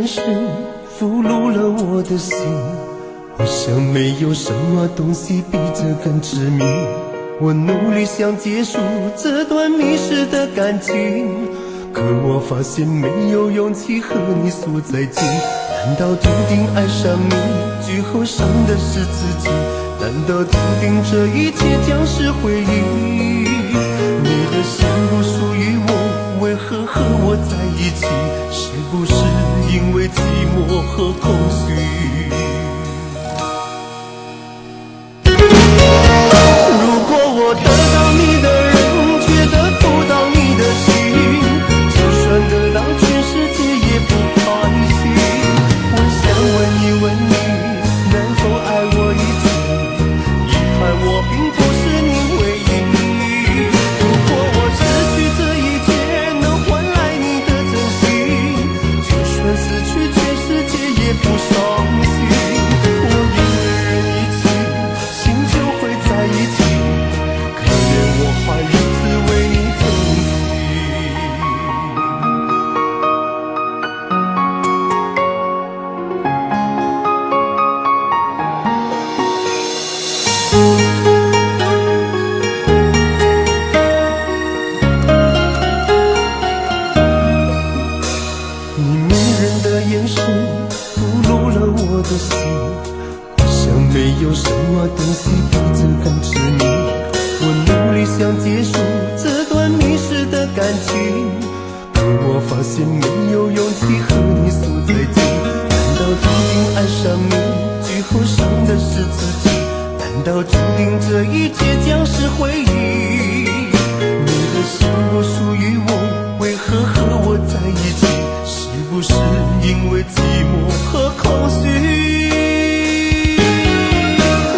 眼神俘虏了我的心，我想没有什么东西比这更致命。我努力想结束这段迷失的感情，可我发现没有勇气和你说再见。难道注定爱上你，最后伤的是自己？难道注定这一切将是回忆？你的心不属于我，为何和我在一起？是不是因为寂寞和空虚？如果我得到你的人，却得不到你的心，就算得到全世界也不开心。我想问一问你，能否爱我一次？遗憾我并不是你唯一。如果我失去这一切能换来你的真心，就算失去全世界也不伤心。我因为人一起，心就会在一起，可怜我还如此为你疼惜。你迷人的眼神俘虏了我的心，我想没有什么东西比这更致命。我努力想结束这段迷失的感情，可我发现没有勇气和你说再见。难道注定爱上你，最后伤的是自己？难道注定这一切将是回忆？你的心不属于我，为何和我在一起？是不是因为寂寞和空虚？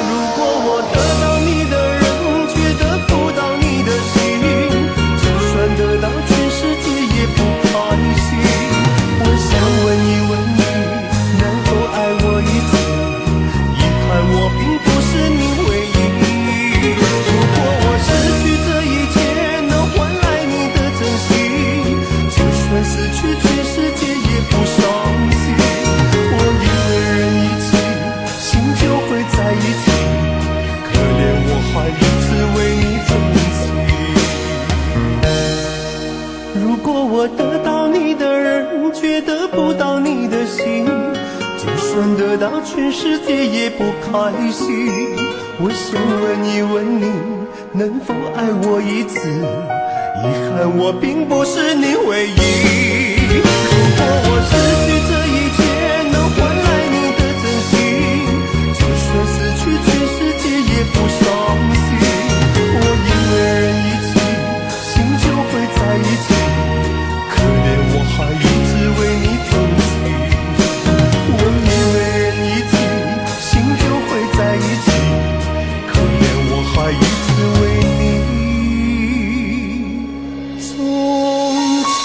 如果我得到你的人，却得不到你的心，就算得到全世界也不开心。我想问一问你，能否爱我一次？遗憾我并不是你唯一。如果我失去这一切能换来你的真心，就算失去全世界也不伤心。我因为人一起，心就会在一起，可怜我还如此为你疼惜。如果我得到你的人，却得不到你的心，就算得到全世界也不开心。我想问一问你，能否爱我一次？遗憾我并不是你唯一。如果我失去这一切能换来你的真心，就算失去全世界也不伤心。我因为人一起，心就会在一起，可怜我还如此为你疼惜。我因为人一起，心就会在一起，可怜我还如此为你钟情。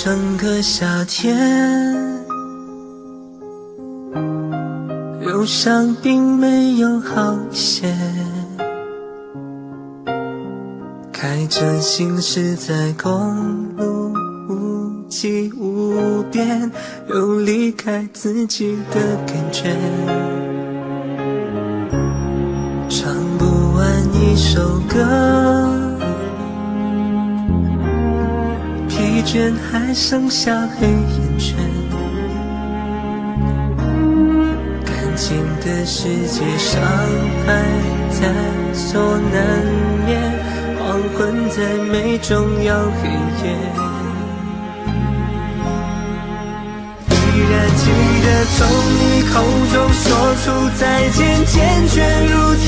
整个夏天，忧伤并没有好些，开着行驶在公路，无际无边，有离开自己的感觉，唱不完一首歌，疲倦还剩下黑眼圈，感情的世界伤害在所难免，黄昏在美中要黑夜，然记得从你口中说出再见，坚决如铁，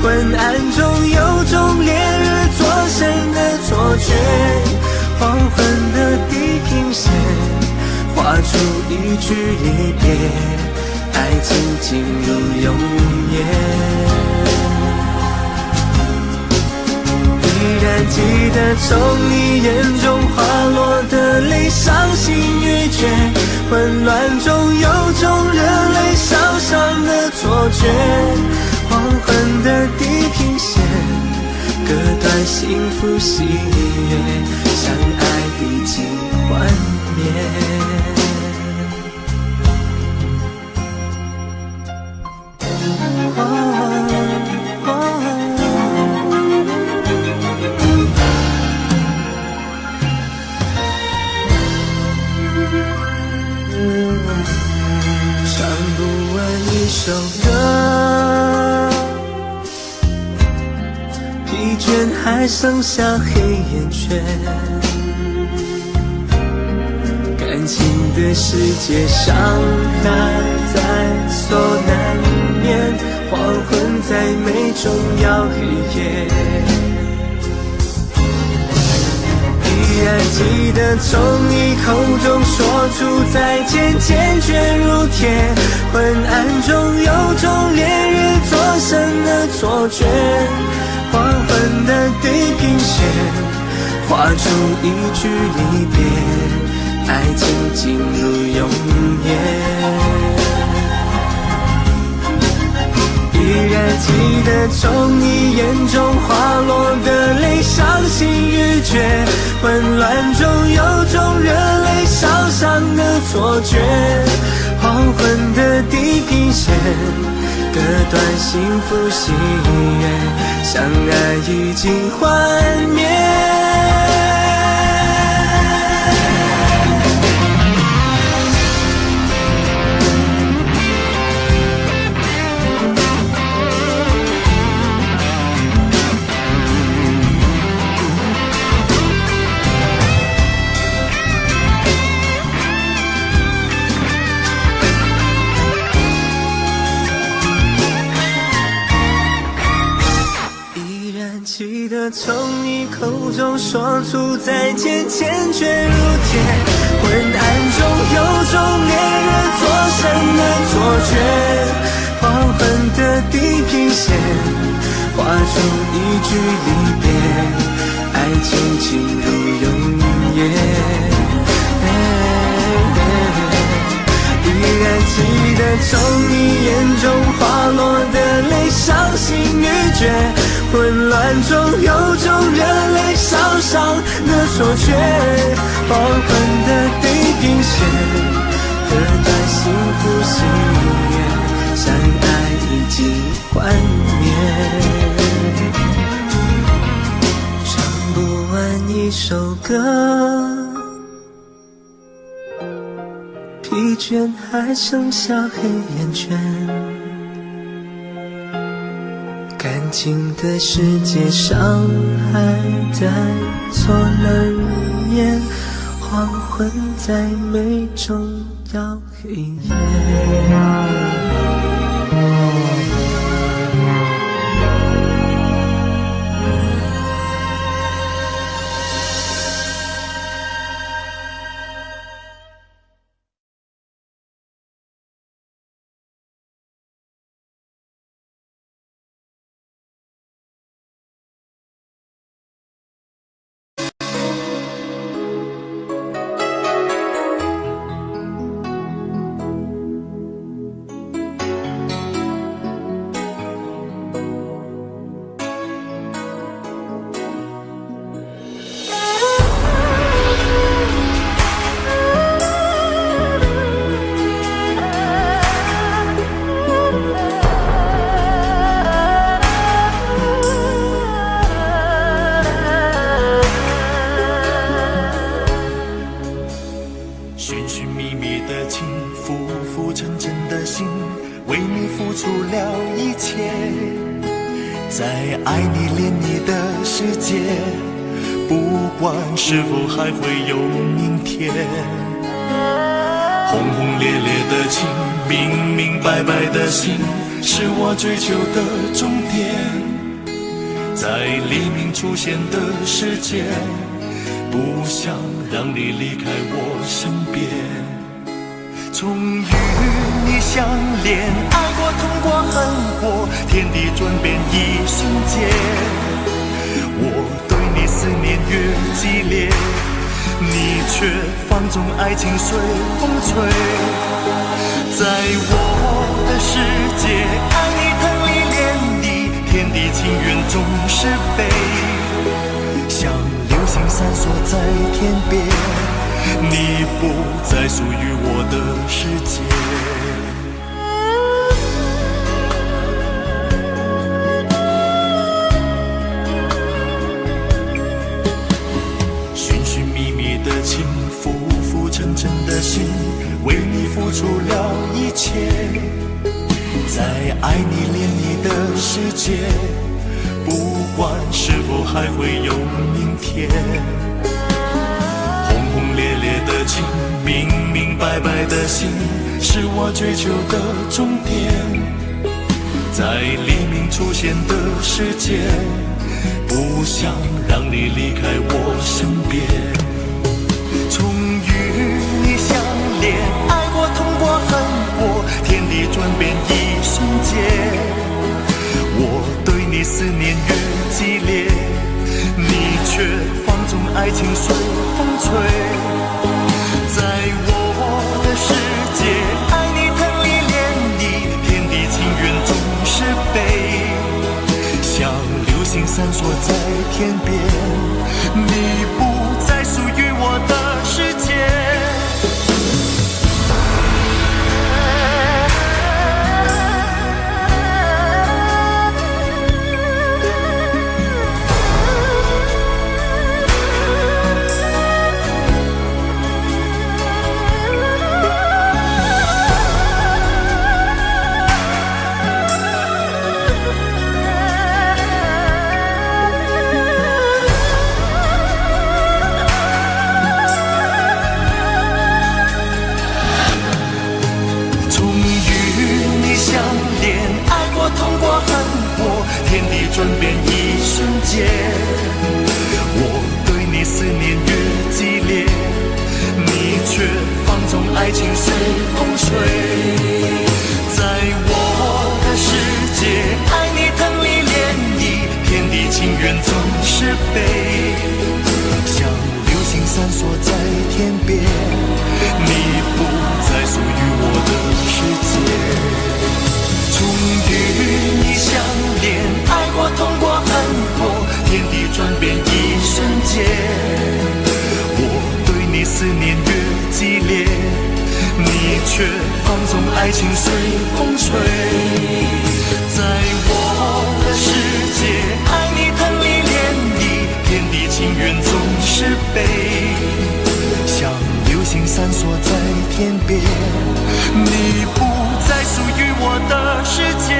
昏暗中有种烈日灼身的错觉，黄昏的地平线画出一句离别，爱情进入永夜。依然记得从你眼中滑落的泪，伤心欲绝，混乱中有种热泪烧伤的错觉，黄昏的地平线割断幸福喜悦，相爱已经幻灭。唱不完一首歌，疲倦还剩下黑眼圈，感情的世界伤害在所难免，黄昏在眉中要黑夜。依然记得从你口中说出再见，坚决如铁，昏暗中有种烈日灼身的错觉，黄昏的地平线画出一句离别，爱情进入永夜。依然记得从你眼中滑落的泪，伤心欲绝，混乱中有种热泪烧伤的错觉，黄昏的地平线割断幸福喜悦，相爱已经幻灭。记得从你口中说出再见，坚决如铁，昏暗中有种烈日灼身的错觉，黄昏的地平线画出一句离别，爱情进入永夜。依然记得从你眼中滑落的泪，伤心欲绝，混乱中有种热泪烧伤的错觉，黄昏的地平线割断幸福喜悦，相爱已经幻灭。唱不完一首歌，疲倦还剩下黑眼圈，感情的世界伤害在所难免，黄昏在眉中要黑夜。在爱你恋你的世界，不管是否还会有明天，轰轰烈烈的情，明明白白的心，是我追求的终点。在黎明出现的世界，不想让你离开我身边。终于你相恋，爱过痛过恨过，天地转变一瞬间。我对你思念越激烈，你却放纵爱情随风吹。在我的世界，爱你疼你恋你，天地情缘总是悲，像流星闪烁在天边，你不再属于我的世界。寻寻觅觅的情，浮浮沉沉的心，为你付出了一切。在爱你恋你的世界，不管是否还会有明天。轰轰烈烈的情，明明白白的心，是我追求的终点。在黎明出现的世界，不想让你离开我身边。终于你相恋，爱过痛过恨过，天地转变一瞬间。我对你思念越激烈，你却放纵爱情随风吹。在我的世界，爱你疼你恋你，天地情缘总是悲，像流星闪烁在天边，你不再属于我的世界。天地转变一瞬间，我对你思念越激烈，你却放纵爱情随风吹。在我的世界，爱你疼你恋你，天地情缘总是悲，像流星闪烁在天边，你不再属于我的世界。终于你相恋，爱过痛过恨过，天地转变一瞬间。我对你思念越激烈，你却放纵爱情随风吹。在我的世界，爱你疼你恋你，天地情缘总是悲，像流星闪烁在天边，你不再属于我的世界。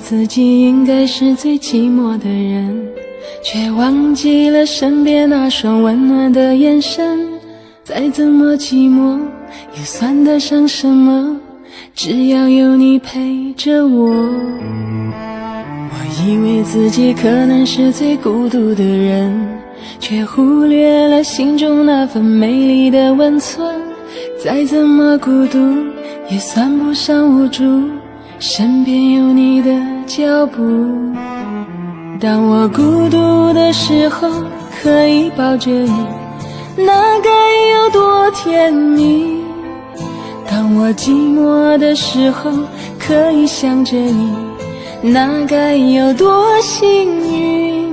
自己应该是最寂寞的人，却忘记了身边那双温暖的眼神。再怎么寂寞，又算得上什么？只要有你陪着我。我以为自己可能是最孤独的人，却忽略了心中那份美丽的温存。再怎么孤独也算不上无助，身边有你的脚步。当我孤独的时候可以抱着你，那该有多甜蜜。当我寂寞的时候可以想着你，那该有多幸运。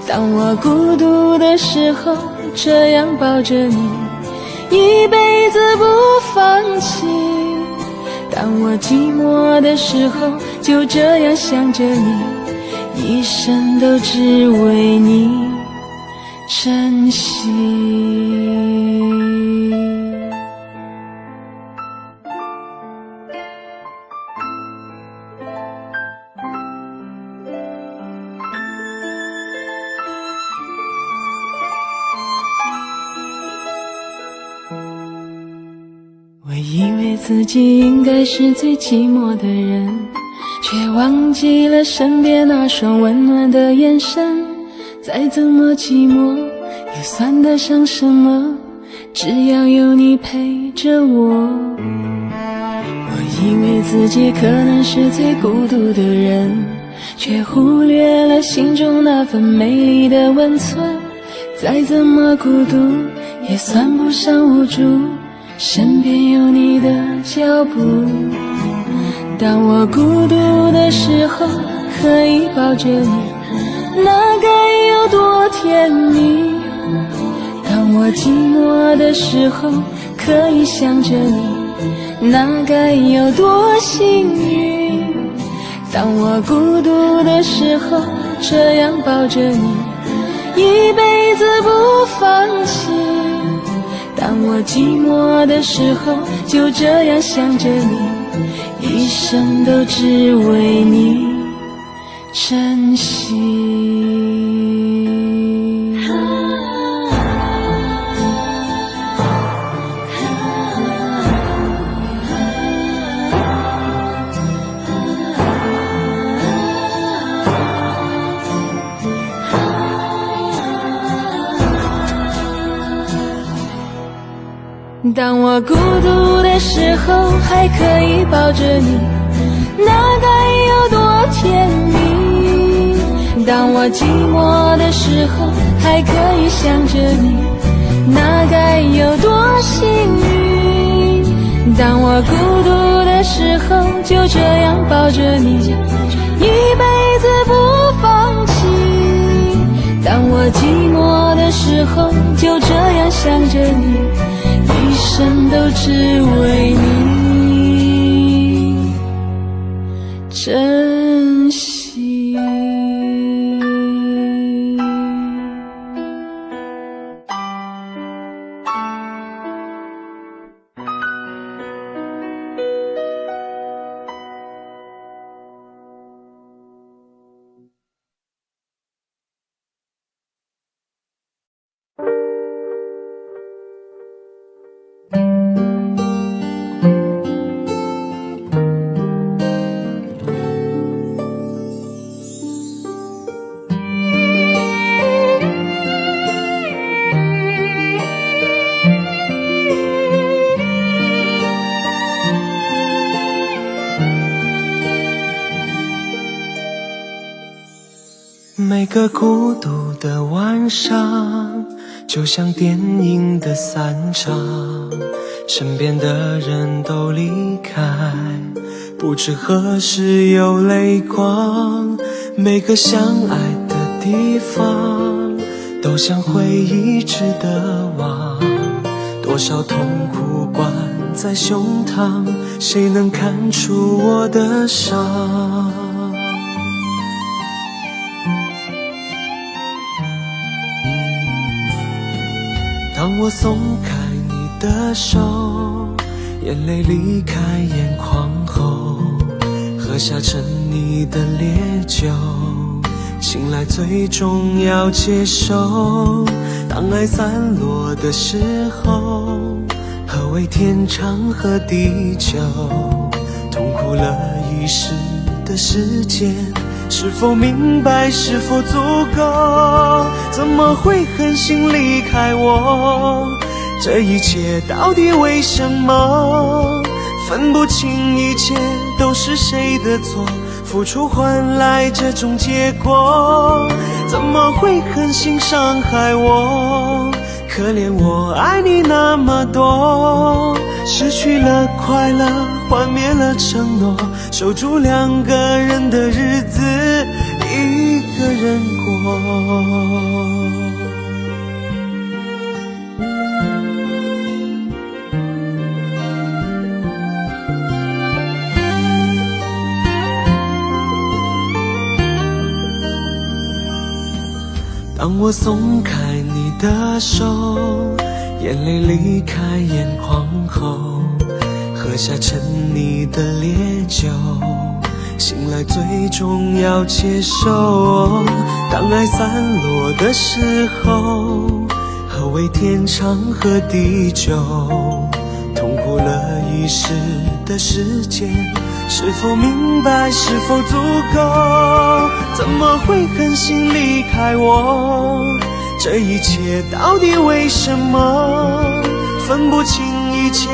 当我孤独的时候这样抱着你，一辈子不放弃。当我寂寞的时候就这样想着你，一生都只为你珍惜。我以为自己应该是最寂寞的人，却忘记了身边那双温暖的眼神。再怎么寂寞也算得上什么，只要有你陪着我。我以为自己可能是最孤独的人，却忽略了心中那份美丽的温存。再怎么孤独也算不上无助，身边有你的脚步。当我孤独的时候可以抱着你，那该有多甜蜜。当我寂寞的时候可以想着你，那该有多幸运。当我孤独的时候这样抱着你，一辈子不放弃。当我寂寞的时候就这样想着你，一生都只为你珍惜。当我孤独的时候还可以抱着你，那该有多甜蜜。当我寂寞的时候还可以想着你，那该有多幸运。当我孤独的时候就这样抱着你，一辈子不放弃。当我寂寞的时候就这样想着你，一生都只为你珍惜。每个孤独的晚上，就像电影的散场，身边的人都离开，不知何时有泪光。每个相爱的地方，都像回忆值得忘。多少痛苦关在胸膛，谁能看出我的伤？当我松开你的手，眼泪离开眼眶后，喝下沉溺的烈酒，醒来最终要接受。当爱散落的时候，何谓天长和地久？苦了一世的时间，是否明白，是否足够？怎么会狠心离开我？这一切到底为什么？分不清一切都是谁的错，付出换来这种结果。怎么会狠心伤害我？可怜我爱你那么多，失去了快乐，幻灭了承诺，守住两个人的日子，一个人过。当我松开你的手，眼泪离开眼眶后，喝下沉溺的烈酒，醒来最终要接受。当爱散落的时候，何谓天长和地久？痛苦了一世的时间，是否明白，是否足够？怎么会狠心离开我？这一切到底为什么？分不清一切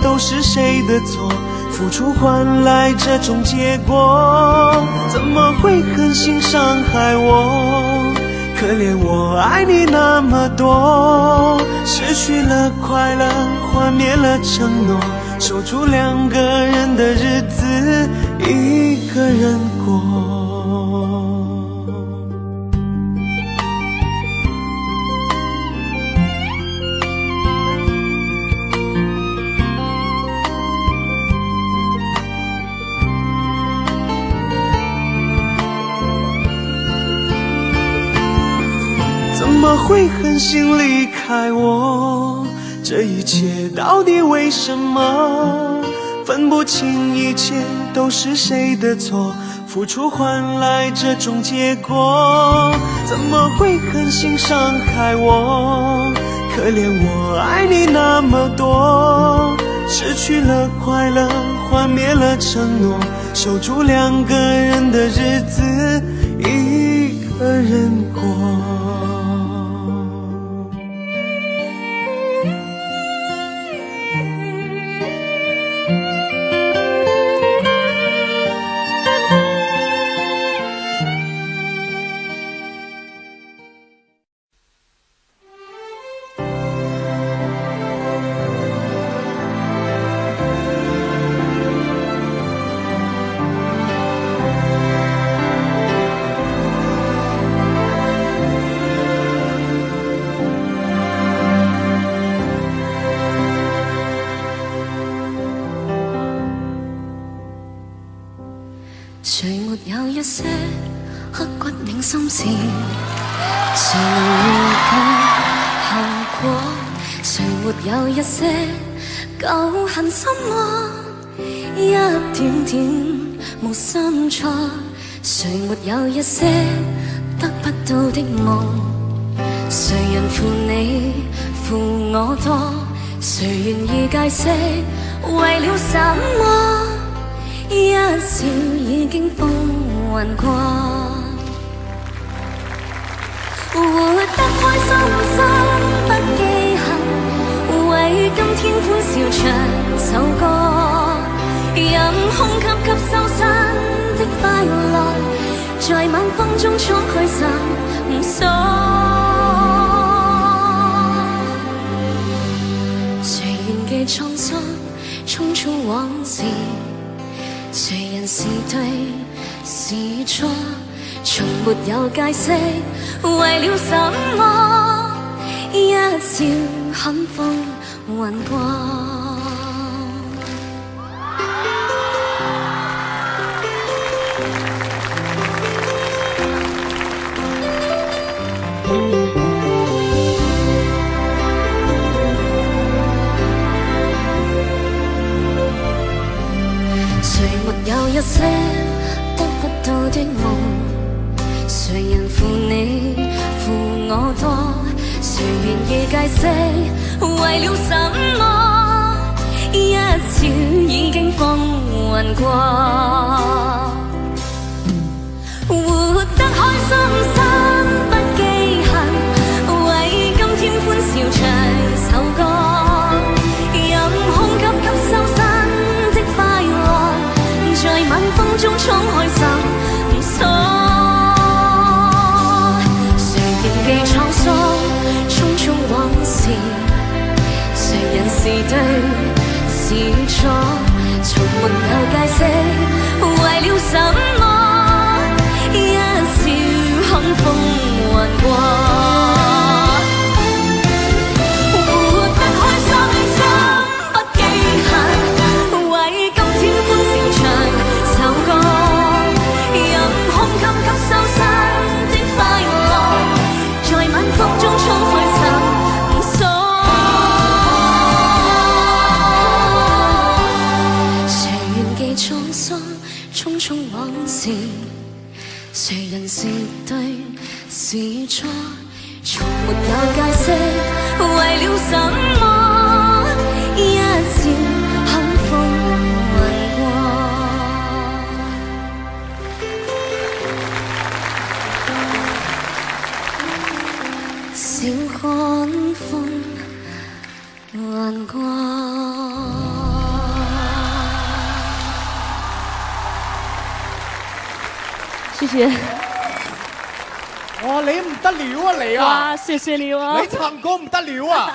都是谁的错，付出换来这种结果。怎么会狠心伤害我？可怜我爱你那么多，失去了快乐，幻灭了承诺，守住两个人的日子，一个人过。怎么会狠心离开我？这一切到底为什么？分不清一切都是谁的错，付出换来这种结果。怎么会狠心伤害我？可怜我爱你那么多，失去了快乐，幻灭了承诺，守住两个人的日子，一个人过。谁没有一些刻骨铭心事？谁能预计後果？誰沒有一些舊恨心魔？一點點無心錯。誰沒有一些得不到的夢？誰人負你負我多？誰願意解釋為了什麼？一笑已經風雲過，活得開心心不記恨，為今天歡笑唱首歌，任空吸吸收新的快樂，在晚風中衝去尋索。誰願記滄桑匆匆往事？誰人是對是錯？從沒有解釋為了什麼？一笑看風雲過。有一些得不到的夢，誰人負你負我多？誰願意解釋為了什麼？一笑已經風雲過。活得開心心不記恨，為今天歡笑唱首歌，任空吸吸收新的快樂，在晚風中衝開心鎖。誰仍記滄桑匆匆往事，誰人是對是錯，從沒有解釋為了什麼，一笑看風雲過。活得開心心不記恨，為今天歡笑唱首歌，任空吸吸收新的快樂，在晚風中衝開心鎖。誰願記滄桑匆匆往事，誰人是對是錯，從沒有解釋為了什麼，一笑看風雲過。笑看風雲過。謝謝。哇，你唔得了啊你啊！哇，謝謝你啊！你唱歌唔得了啊！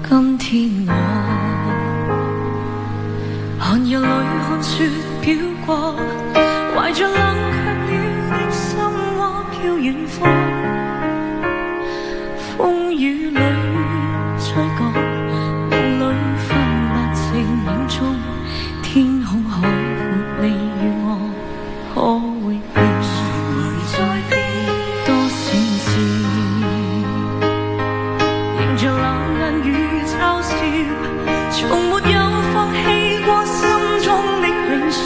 今天我寒夜裏看雪飄過，懷着冷卻了的心窩飄遠方，風雨裏吹過，夢裏分不清影蹤，天空海闊你與我可會變？誰會在變？多少次迎着冷眼與嘲笑，從沒有放棄過心中的理想。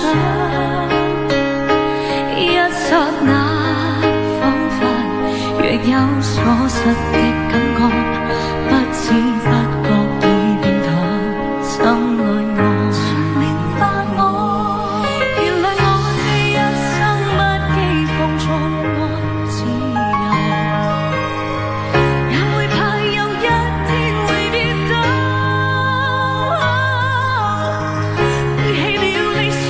一剎那彷彿若有所失的感覺，不知不覺已變淡心裏我。誰明白我？原來我這一生不羈放縱愛自由，也會怕有一天會跌倒。背棄了理想，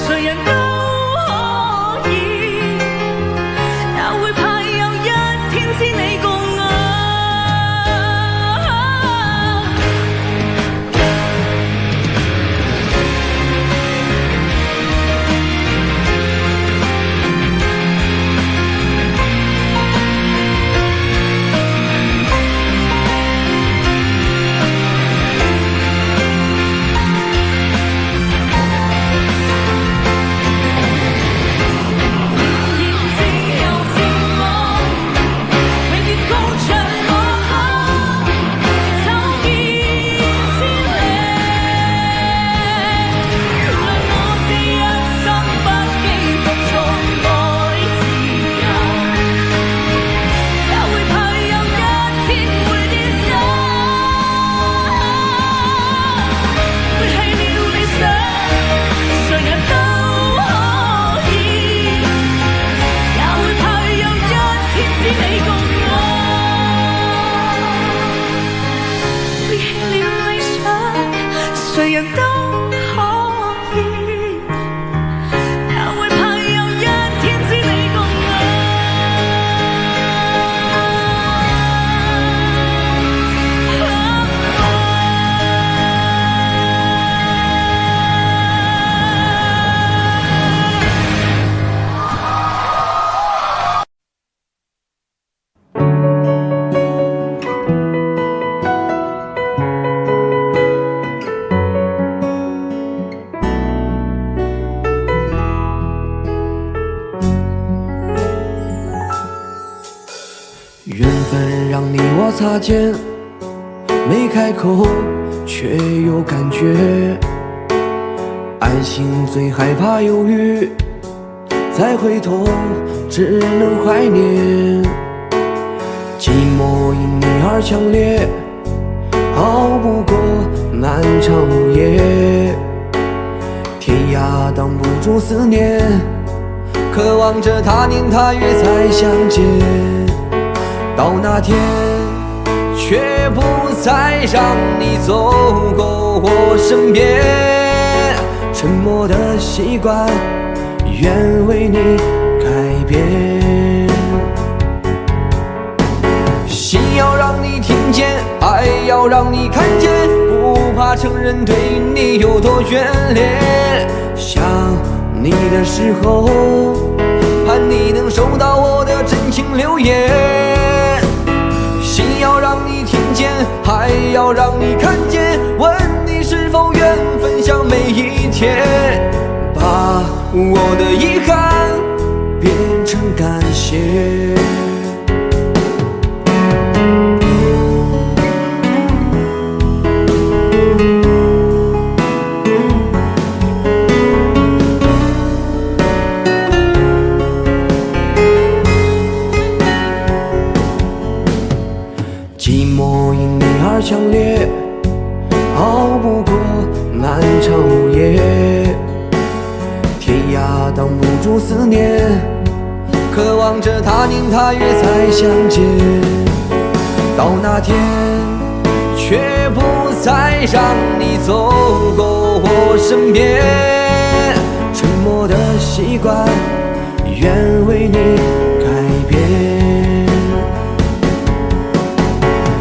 誰人都可以，也會怕有一天知你共我。擦肩，没开口却有感觉。安心最害怕犹豫，再回头只能怀念。寂寞因你而强烈，熬不过漫长午夜。天涯挡不住思念，渴望着他年他月再相见。到那天却不再让你走过我身边，沉默的习惯愿为你改变。心要让你听见，爱要让你看见，不怕承认对你有多眷恋。想你的时候，盼你能收到我的真情留言。心要让你听见，还要让你看见，问你是否愿分享每一天，把我的遗憾变成感谢。强烈，熬不过漫长午夜。天涯挡不住思念，渴望着他年他月再相见。到那天却不再让你走过我身边，沉默的习惯愿为你改变。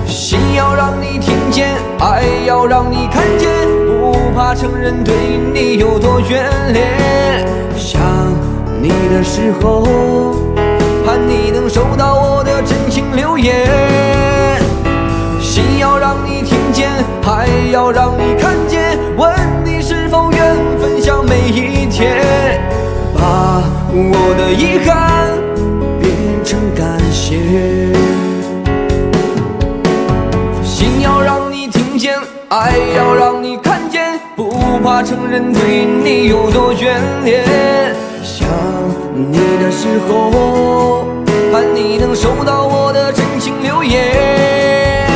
心要让你听见，爱要让你看见，不怕承认对你有多眷恋。想你的时候，盼你能收到我的真情留言。心要让你听见，还要让你看见，问你是否愿分享每一天，把我的遗憾变成感谢。心要让你听见，爱要让你看见，不怕承认对你有多眷恋。想你的时候，盼你能收到我的真情留言。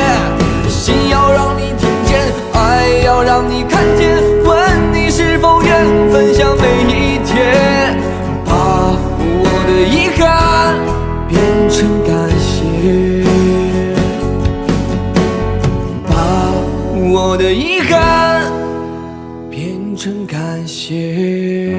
心要让你听见，爱要让你看见，问你是否愿分享每一天，把我的遗憾变成感谢。我的遗憾变成感谢。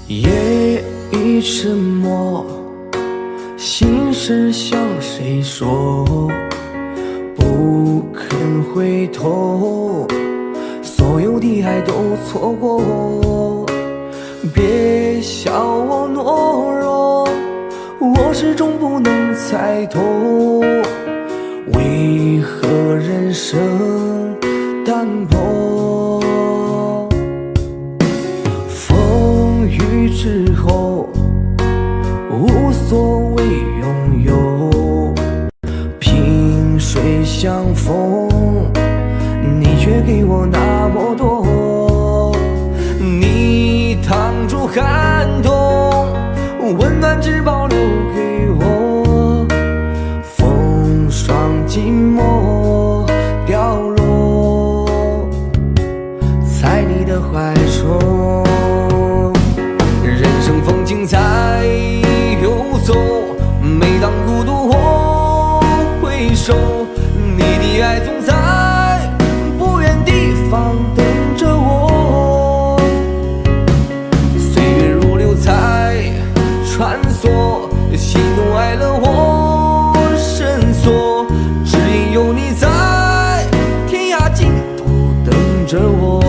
夜已沉默，心事向谁说？不肯回头，所有的爱都错过。别笑我懦弱，我始终不能猜透，为何人生淡薄。风雨之后无所谓拥有，萍水相逢，你却给我那么多。你挡住寒冬，温暖只保留给我。风霜寂寞掉落在你的怀中。人生风景在游走，每当孤独我回首，你的爱总在不远地方等着我。岁月如流在穿梭，喜怒哀乐我深锁，只因有你在天涯尽头等着我。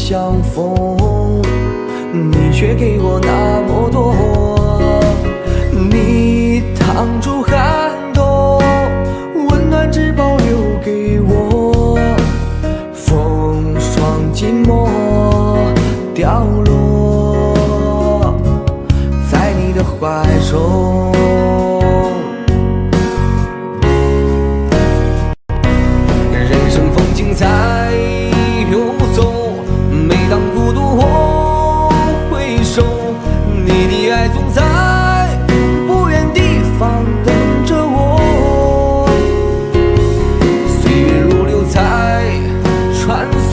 相逢，你却给我那么多。你挡住寒冬，温暖只保留给我。风霜寂寞掉落在你的怀中。人生风景在游走，每当孤独我回首，你的爱总在不远地方等着我。岁月如流在穿梭，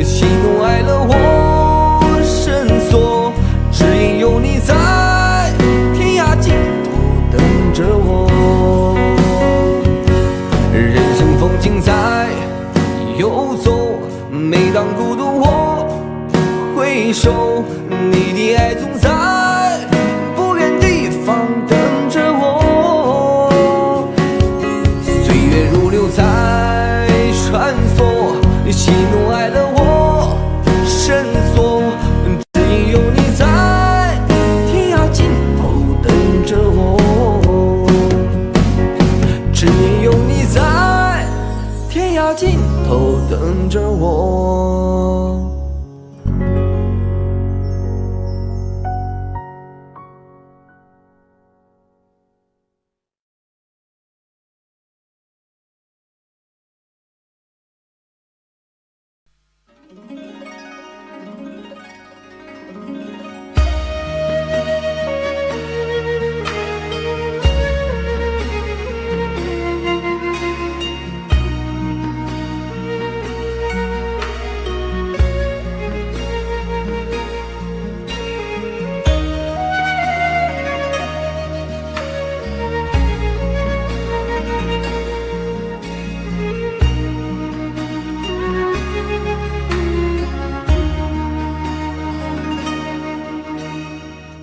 喜怒哀乐我深锁，只因有你在天涯尽头等着我。人生风景在游走，每当孤独我回首，你的爱总在不远地方等着我。岁月如流在穿梭，喜怒哀乐我深锁，只因有你在天涯尽头等着我。只因有你在天涯尽头等着我。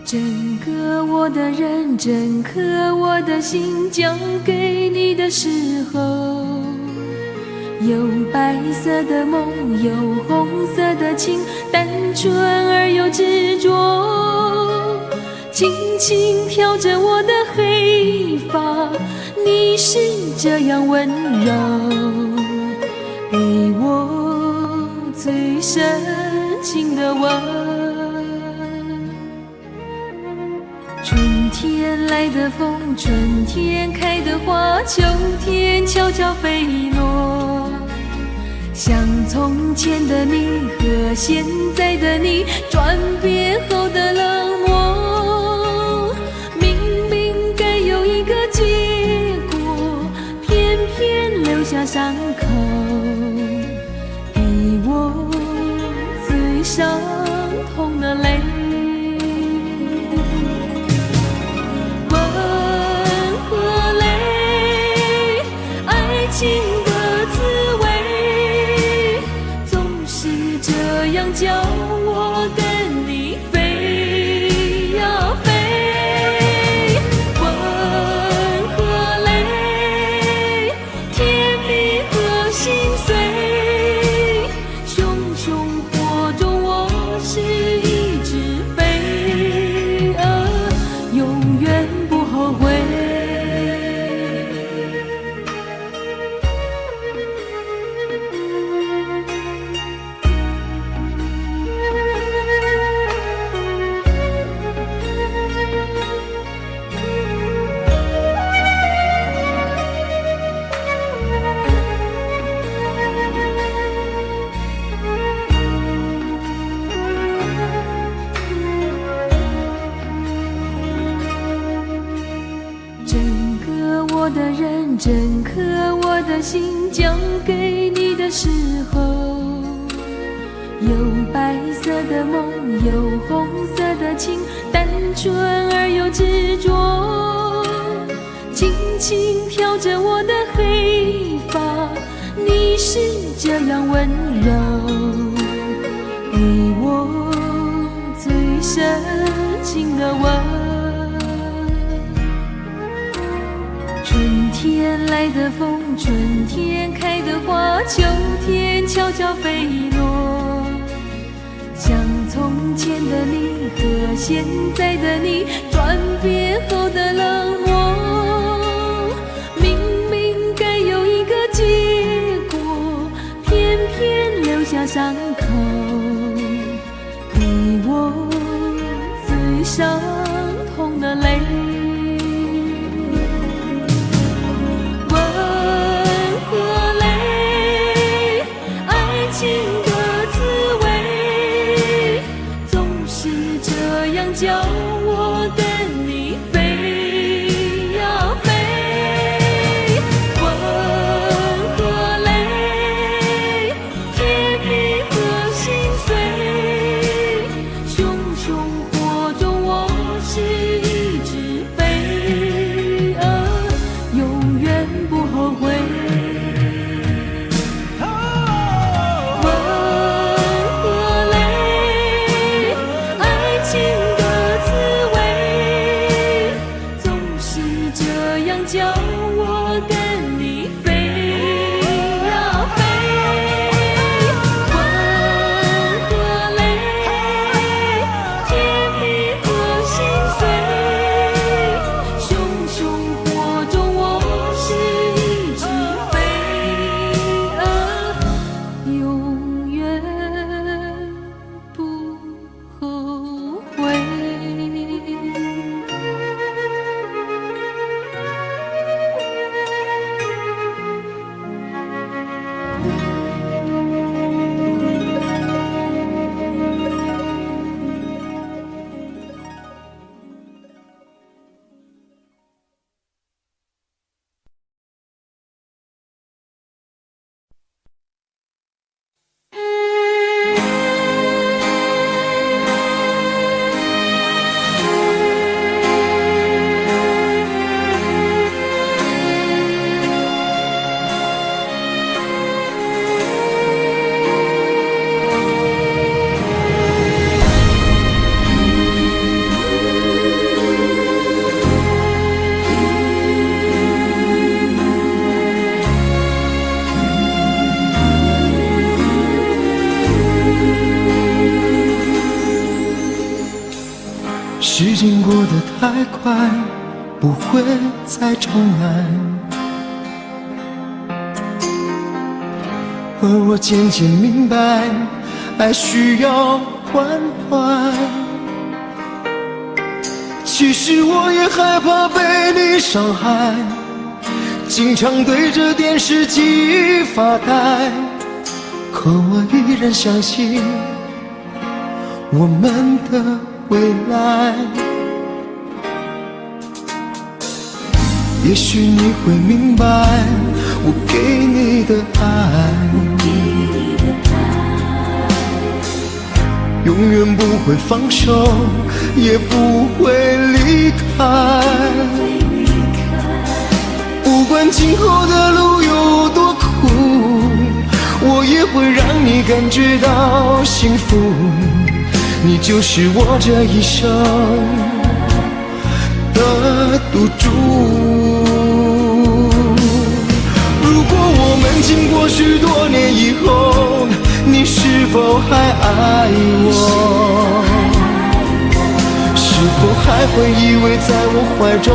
整个我的人，整颗我的心，交给你的时候，有白色的梦，有红色的情，单纯而又执着，轻轻挑着我的黑发，你是这样温柔，给我最深情的吻。春天来的风，春天开的花，秋天悄悄飞落，像从前的你和现在的你转变后的冷漠。明明该有一个结果，偏偏留下伤口，给我最伤痛的泪。情的滋味，总是这样叫我跟你飞呀飞。吻和泪，甜蜜和心碎，熊熊火中我是一只飞蛾，永远不后悔。我的人，整颗我的心，交给你的时候，有白色的梦，有红色的情，单纯而又执着，轻轻挑着我的黑发，你是这样温柔，给我最深情的吻。春天来的风，春天开的花，秋天悄悄飞落，现在的你转变后的冷漠，明明该有一个结果，偏偏留下伤口，你我最伤痛的泪。温和泪，爱情的滋味，总是这样叫我跟你飞呀飞。温和泪，甜蜜和心碎，熊熊火中我是一只飞蛾，永远不后悔。温和泪，爱情的滋味，总是这样叫我跟你飞呀飞。温和泪，甜蜜和心碎，熊熊火中我是一只飞蛾，永远不后悔。时间过得太快，不会再重来，而我渐渐明白，爱需要关怀。其实我也害怕被你伤害，经常对着电视机发呆，可我依然相信我们的未来。也许你会明白我给你的爱，永远不会放手，也不会离开。不管今后的路有多苦，我也会让你感觉到幸福。你就是我这一生的赌注。如果我们经过许多年以后，你是否还爱我？是否还会依偎在我怀中，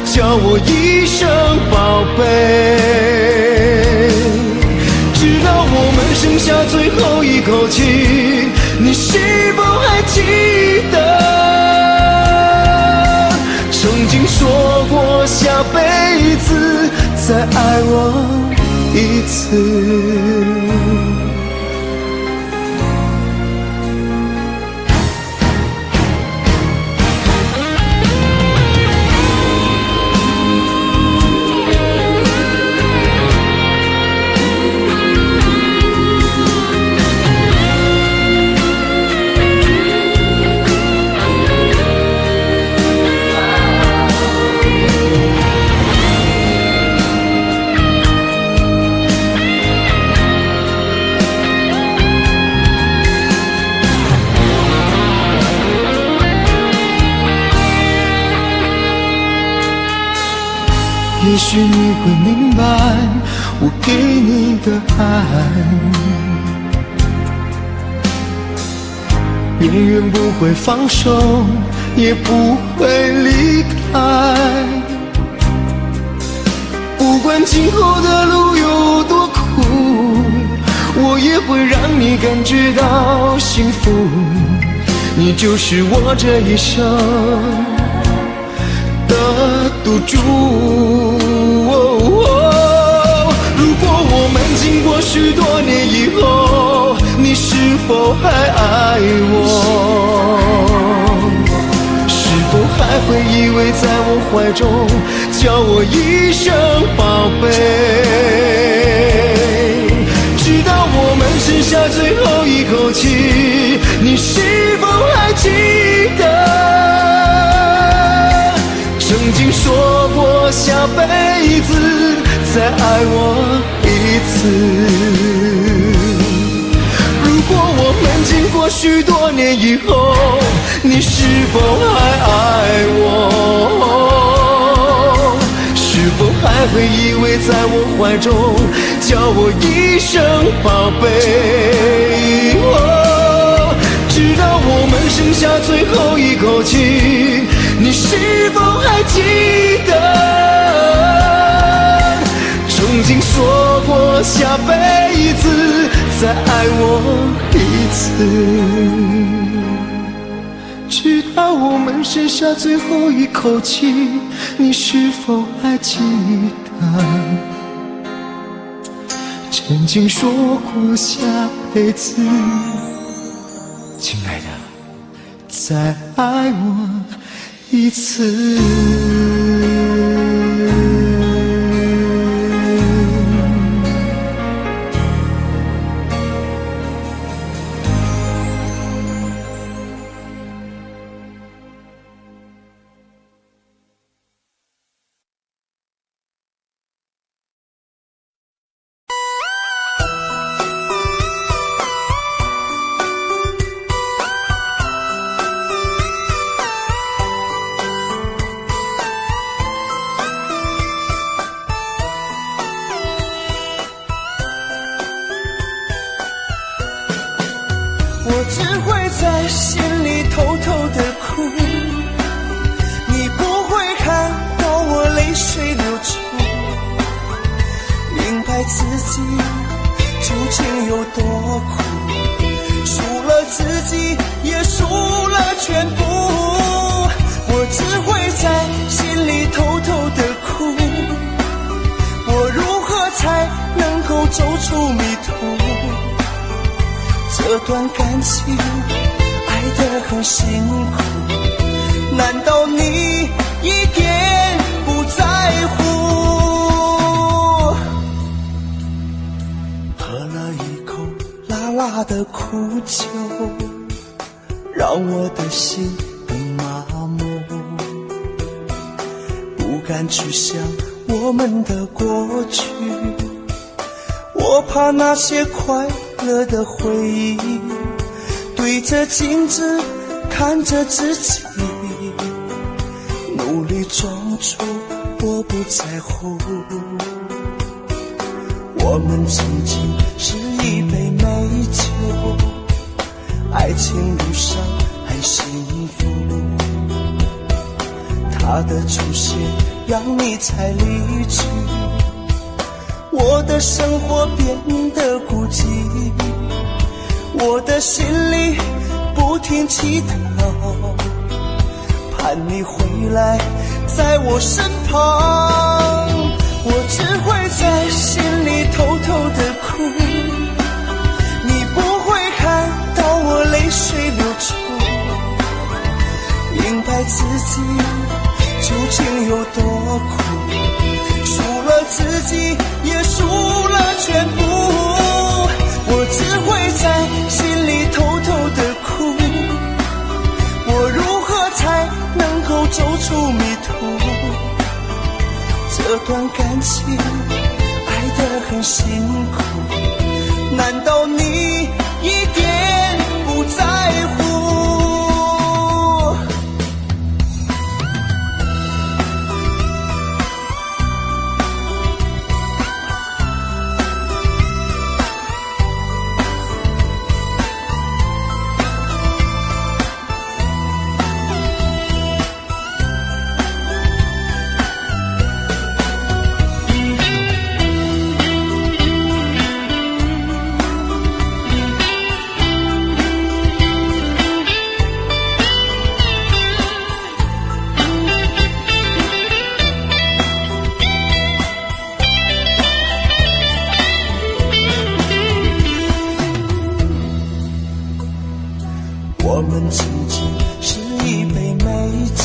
叫我一声宝贝？直到我们剩下最后一口气，你是否还记得曾经说过下辈子再爱我一次？也许你会明白我给你的爱，永远不会放手，也不会离开。不管今后的路有多苦，我也会让你感觉到幸福。你就是我这一生的赌注。如果我们经过许多年以后，你是否还爱我？是否还会依偎在我怀中，叫我一声宝贝？直到我们剩下最后一口气，你是否还记得曾经说过下辈子再爱我一次？如果我们经过许多年以后，你是否还爱我？是否还会依偎在我怀中，叫我一声宝贝？直到我们剩下最后一口气，你是否还记得曾经说过下辈子再爱我一次？直到我们剩下最后一口气，你是否还记得曾经说过下辈子，亲爱的，再爱我一次？我只会在心里偷偷的哭，你不会看到我泪水流出，明白自己究竟有多苦，输了自己也输了全部。我只会在心里偷偷的哭，我如何才能够走出迷途？这段感情爱得很辛苦，难道你一点不在乎？喝了一口辣辣的苦酒，让我的心更麻木，不敢去想我们的过去，我怕那些快乐的回忆，对着镜子看着自己，努力装出我不在乎。我们曾经是一杯美酒，爱情路上很幸福，他的出现让你才离去，我的生活变得孤寂，我的心里不停祈祷，盼你回来在我身旁。我只会在心里偷偷的哭，你不会看到我泪水流出，明白自己究竟有多苦，输了自己也输了全部。我只会在心里偷偷的哭，我如何才能够走出迷途？这段感情爱得很辛苦，难道你一点不在乎？我们仅仅是一杯美酒，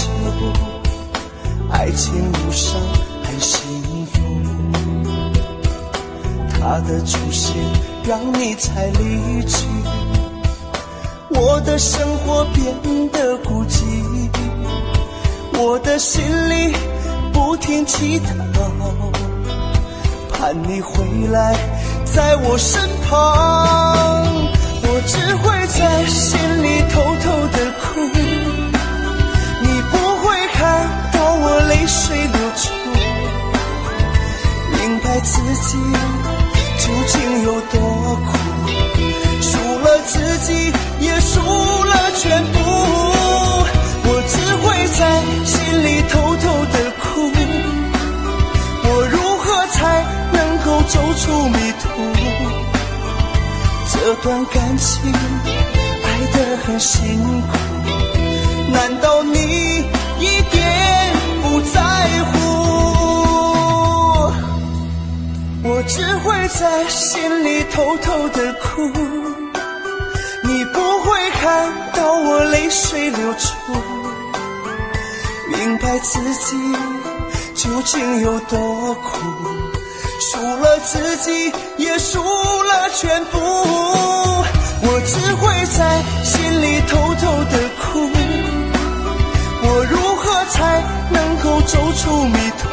爱情路上很幸福，他的出现让你才离去，我的生活变得孤寂，我的心里不停祈祷，盼你回来在我身旁，我只会在心里偷偷的哭，你不会看到我泪水流出，明白自己究竟有多苦，输了自己也输了全部，我只会在心里偷偷的哭，我如何才能够走出迷途，这段感情爱得很辛苦，难道你一点不在乎，我只会在心里偷偷的哭，你不会看到我泪水流出，明白自己究竟有多苦，输了自己也输了全部，我只会在心里偷偷的哭，我如何才能够走出迷途，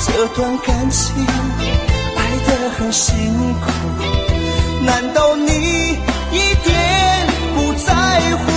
这段感情爱得很辛苦，难道你一点不在乎，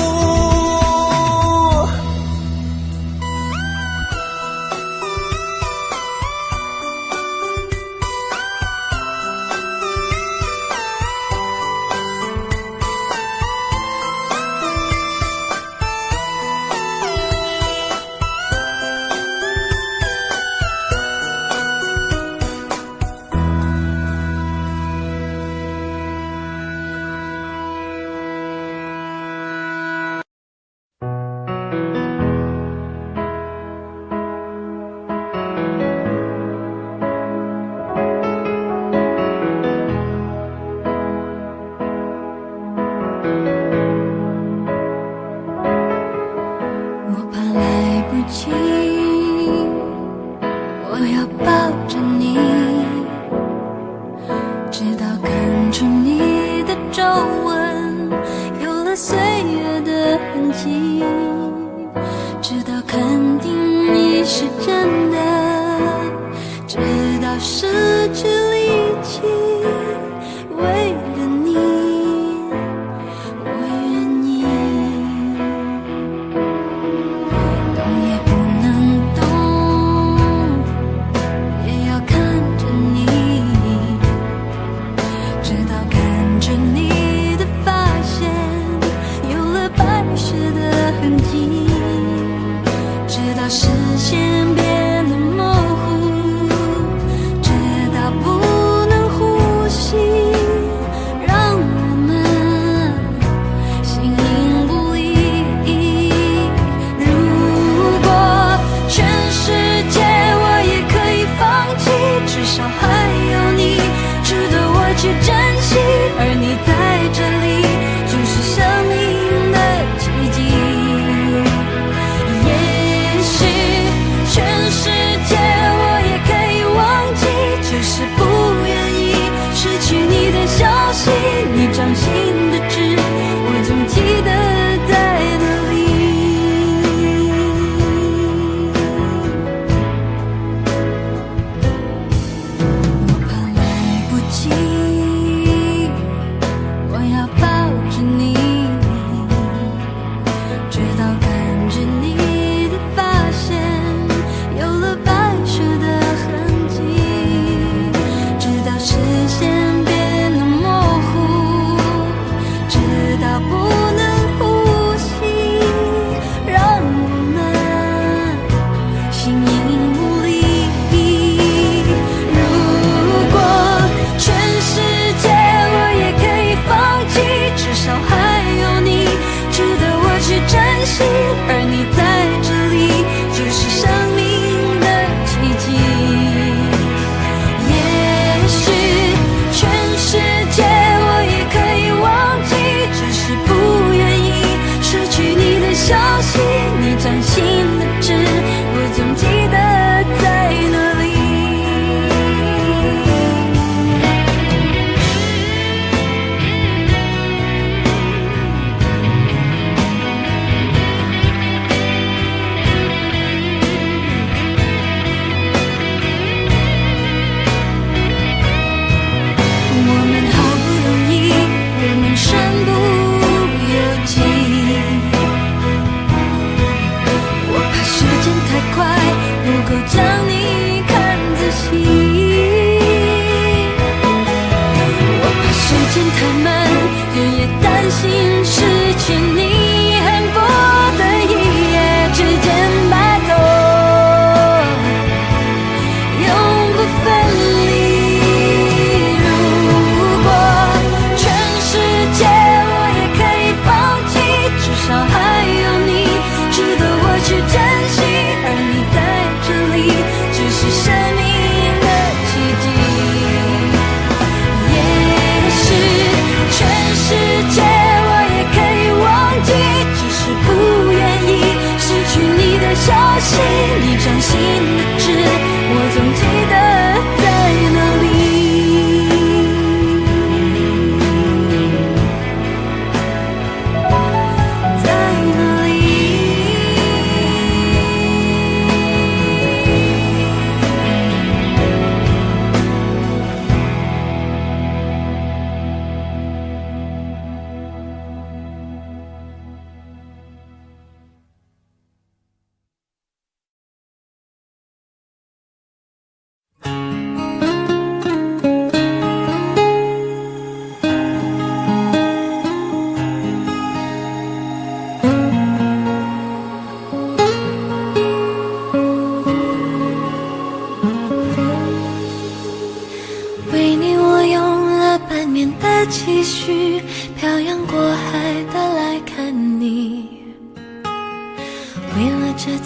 全世界我也可以忘记，只是不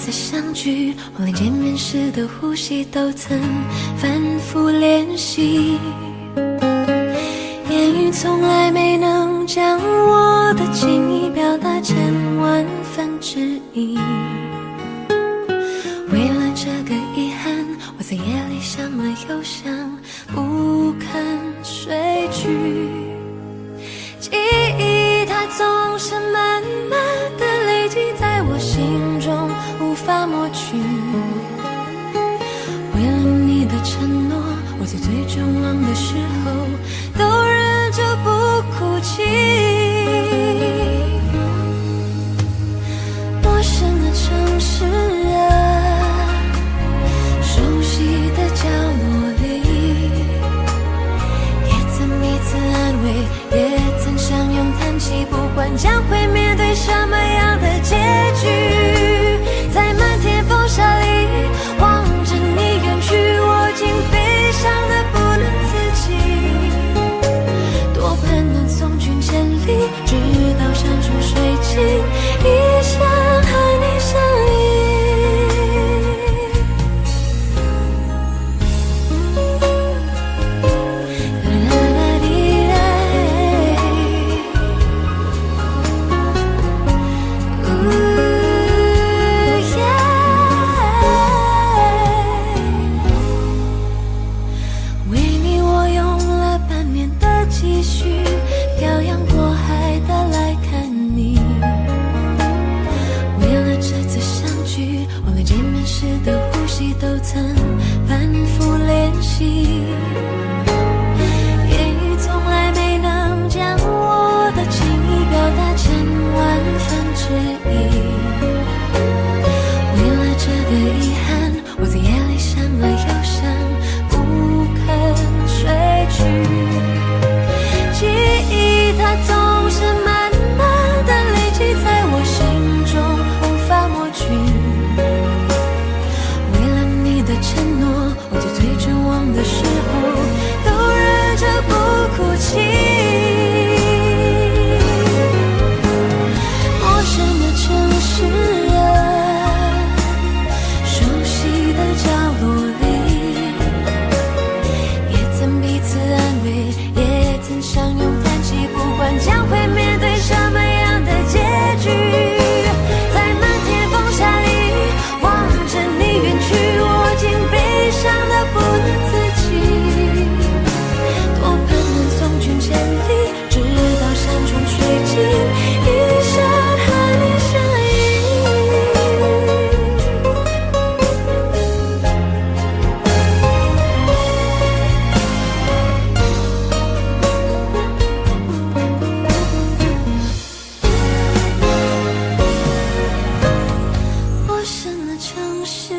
次相聚，我连见面时的呼吸都曾反复练习，言语从来没能将我的情意表达成万分之一。为了这个遗憾，我在夜里想了又想，不肯睡去。记忆它总是慢慢地累积在我心中，无法抹去。为了你的承诺，我在最绝望的时候都忍着不哭泣。陌生的城市啊，熟悉的角落里，也曾彼此安慰，也曾相拥叹息，不管将会面对什么样的结局。在漫天风沙里望着你远去，我竟悲伤得不能自己，多盼能送君千里，直到山穷水尽，一生和你相依。都曾反复练习，言语从来没能将我的情意表达成万分之一。为了这个遗憾，我在夜里想了又想，不肯睡去。记忆它总是慢慢地累积在我心中，无法抹去。承诺，我在最绝望的时候都忍着不哭泣。陌生的城市啊，熟悉的角落里，也曾彼此安慰，也曾相拥叹息，不管将会面对什么样的结局。在漫天风沙里望着你远去，我竟悲伤得不能自己，多盼能送君千里，直到山穷水尽，一生和你相依。陌生的城市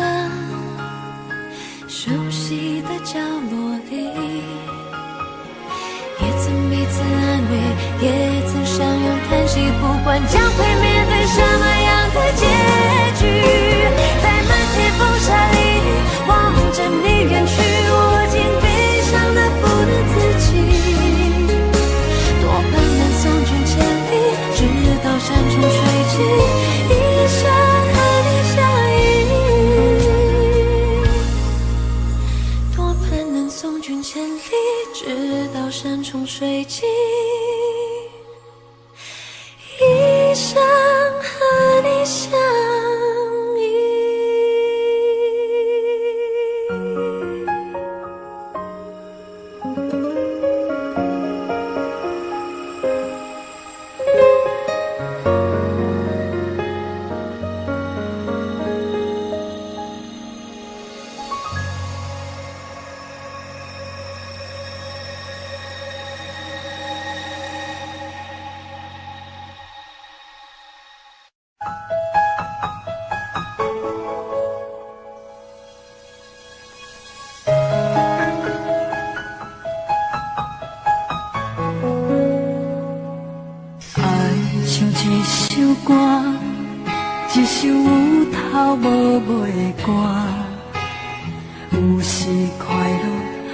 啊，熟悉的角落里，也曾彼此安慰，也曾相拥叹息，不管将会面对什么样的结局。在漫天风沙里望着你远去，我竟悲伤得不能自己，多盼能送君千里，直到山穷水尽，一生和你相依。多盼能送君千里，直到山穷水尽，一生和你相依。一首有头无尾的歌，有时快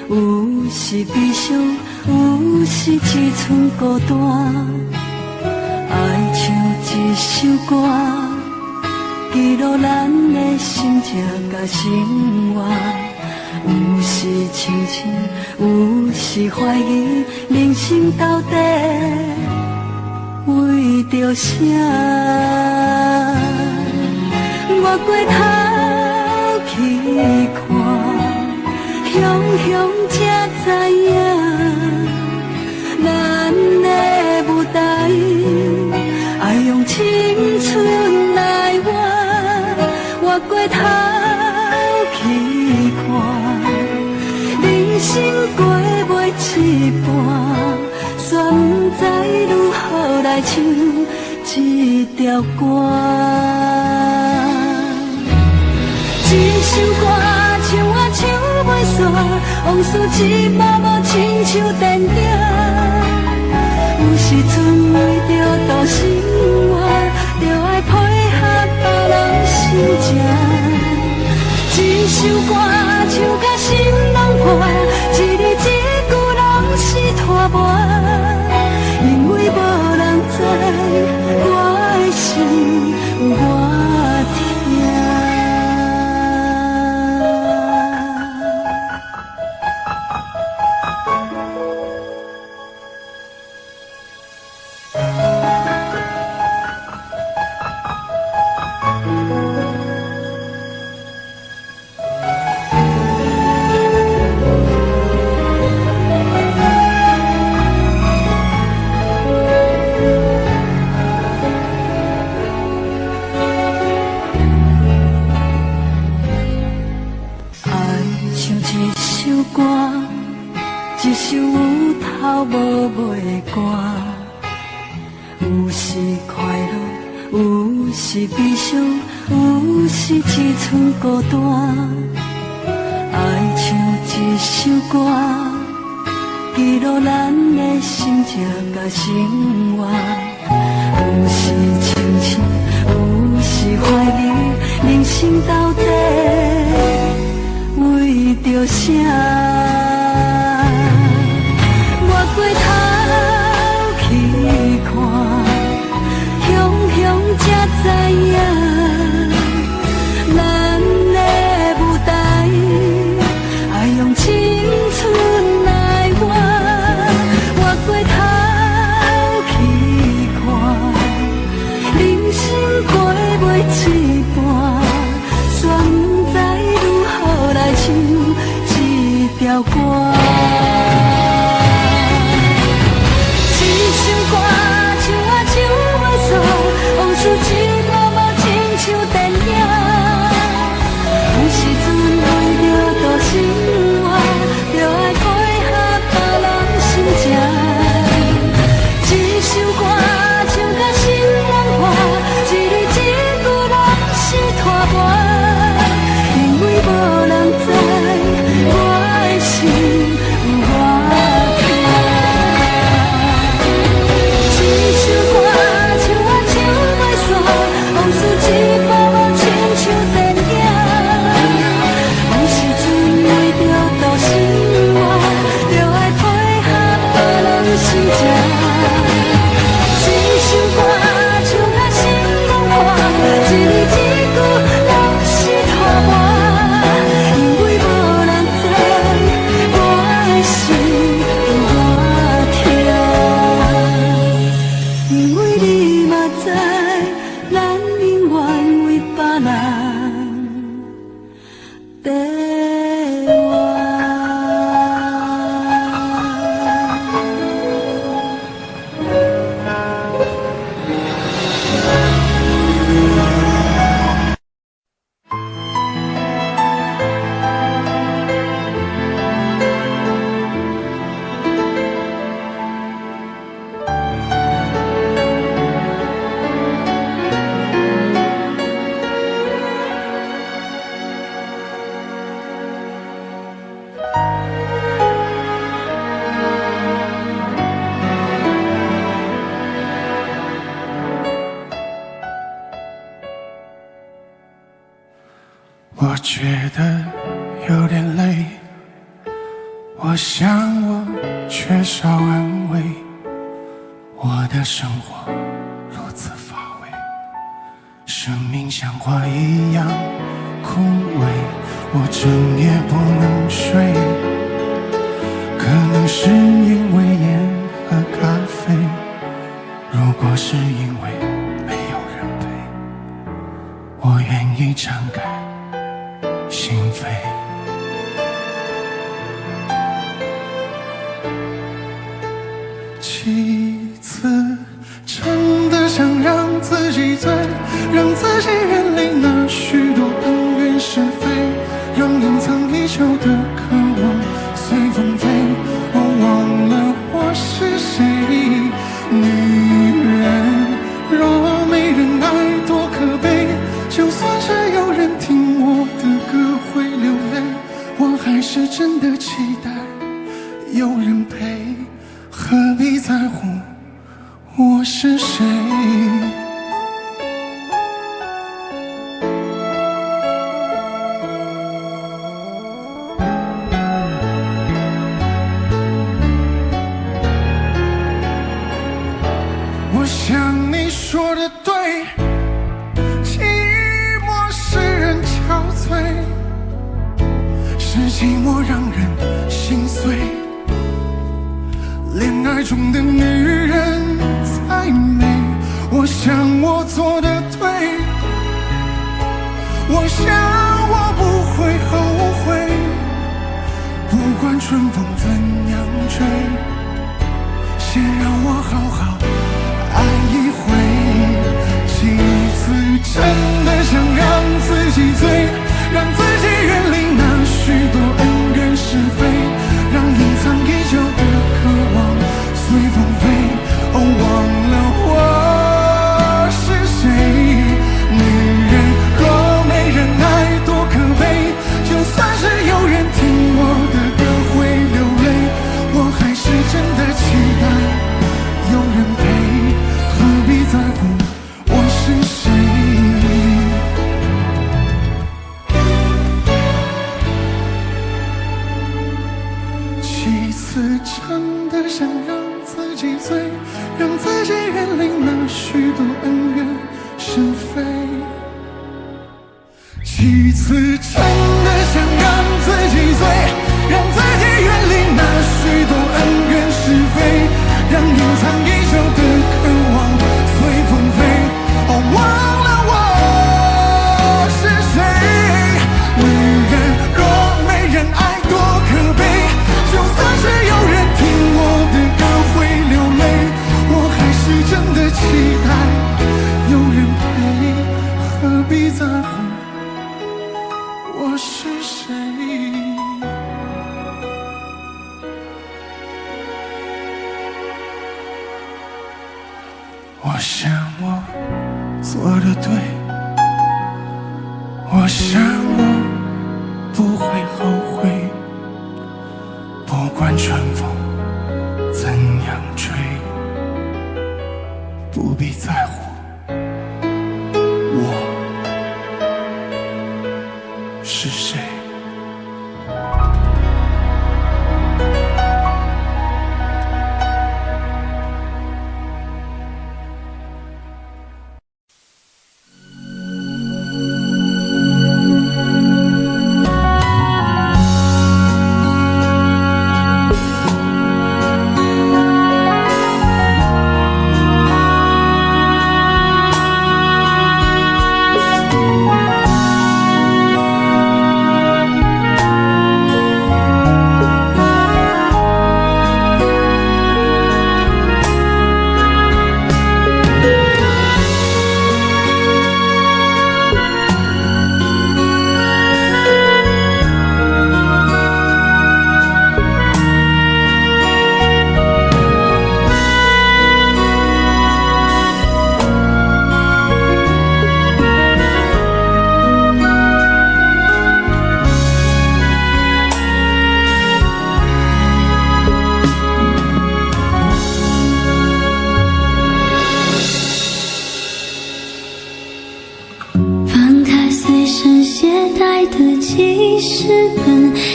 乐，有时悲伤，有时只剩孤单。爱唱一首歌，记录咱的心情甲生活。有时清醒，有时怀疑，人生到底为着啥？我过头去看，雄雄才知影，咱的舞台爱用青春来换。我过头去看，人生过袂一半，却不知如何来唱这条歌。一首歌唱啊唱袂煞，往事一幕幕亲像电影。有时阵为着度生活，着爱配合别人心情。一首歌唱甲心拢破，一字一句拢是拖磨，因为无人知我的心我听。一首有头无尾歌，有时快乐，有时悲伤，有时只剩孤单。爱唱一首歌，记录咱的心情甲生活。有时清醒，有时怀疑，人生到底为着啥？我过头去看，雄雄才知影，咱的舞台爱用青春来换。我过头去看，人生过袂一半，却不知如何来唱这条歌。往事一幕幕亲像电影，有时阵为着度生活，着爱配合别人心情。一首歌唱甲心拢破，一字一句拢是拖磨，因为无人知我的心我听。一首歌往事一幕幕亲像电影，有时阵为着度生活，着爱配合别人心情。一首歌唱甲心拢破，一字一句拢是拖磨，因为无人知我的心我听，因为你嘛知。咱永远为别人在活。我觉得有点累，我想我缺少安慰，我的生活如此乏味，生命像花一样枯萎，我整夜不能睡，可能是因为烟和咖啡。如果是因为没有人陪，我愿意敞开心扉。几次真的想让自己醉，让自己远离那许多恩怨是非，让隐藏已久的渴望随风飞。我忘了我是谁，女人若没人爱多可悲，就算是有人听我的歌会流泪，我还是真的期待有人陪，何必在乎我是谁。我想你说的对，寂寞使人憔悴，是寂寞让人心碎，恋爱中的女人才美。我想我做的对，我想我不会后悔，不管春风怎样吹，先让我好好爱一回。几次真的想让自己醉，让自己远离那许多恩怨是非，让隐藏已久的渴望随风飞。哦，忘了我是谁，女人若没人爱多可悲，就算是有人听我的歌会流泪，我还是真的期待有人陪，何必在乎我是谁。几次真的想让自己醉，让自己远离那许多恩怨是非。几次真的想让自己醉，让自己远离那许多恩怨是非，让隐藏已久的渴望随风飞。哦，忘了我是谁，女人若没人爱多可悲，就算是有人听我的歌会流泪，我还是真的期待有人陪，何必在乎我是谁。我想我做的对，我想我不会后悔，不管春风怎样吹，不必在乎我是谁。